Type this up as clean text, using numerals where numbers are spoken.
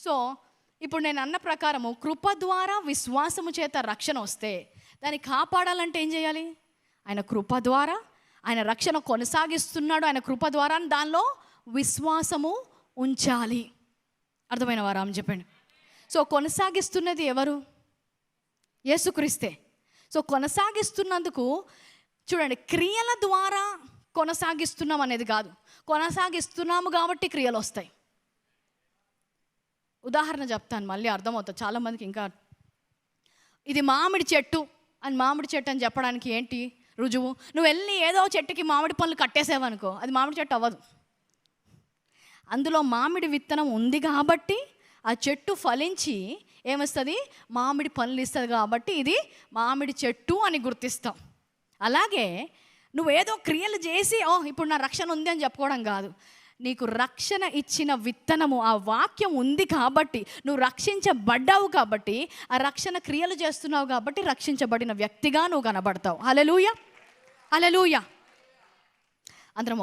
So ఇప్పుడు నేను అన్న ప్రకారము కృప ద్వారా విశ్వాసము చేత రక్షణ వస్తే దాన్ని కాపాడాలంటే ఏం చేయాలి? ఆయన కృప ద్వారా ఆయన రక్షణ కొనసాగిస్తున్నాడు, ఆయన కృప ద్వారా దానిలో విశ్వాసము ఉంచాలి. అర్థమైన వారా అని చెప్పండి. సో కొనసాగిస్తున్నది ఎవరు? యేసుక్రీస్తే. సో కొనసాగిస్తున్నందుకు చూడండి, క్రియల ద్వారా కొనసాగిస్తున్నాం అనేది కాదు, కొనసాగిస్తున్నాము కాబట్టి క్రియలు వస్తాయి. ఉదాహరణ చెప్తాను, మళ్ళీ అర్థమవుతుంది చాలామందికి. ఇంకా ఇది మామిడి చెట్టు అని చెప్పడానికి ఏంటి రుజువు? నువ్వు వెళ్ళి ఏదో చెట్టుకి మామిడి పళ్ళు కట్టేసావనుకో, అది మామిడి చెట్టు అవ్వదు. అందులో మామిడి విత్తనం ఉంది కాబట్టి ఆ చెట్టు ఫలించి ఏమిస్తుంది? మామిడి పళ్ళు ఇస్తుంది కాబట్టి ఇది మామిడి చెట్టు అని గుర్తిస్తాం. అలాగే నువ్వేదో క్రియలు చేసి ఇప్పుడు నా రక్షణ ఉంది అని చెప్పుకోవడం కాదు. నీకు రక్షణ ఇచ్చిన విత్తనము, ఆ వాక్యం ఉంది కాబట్టి నువ్వు రక్షించబడ్డావు, కాబట్టి ఆ రక్షణ క్రియలు చేస్తున్నావు కాబట్టి రక్షించబడిన వ్యక్తిగా నువ్వు కనబడతావు. హల్లెలూయా, హల్లెలూయా. అందరం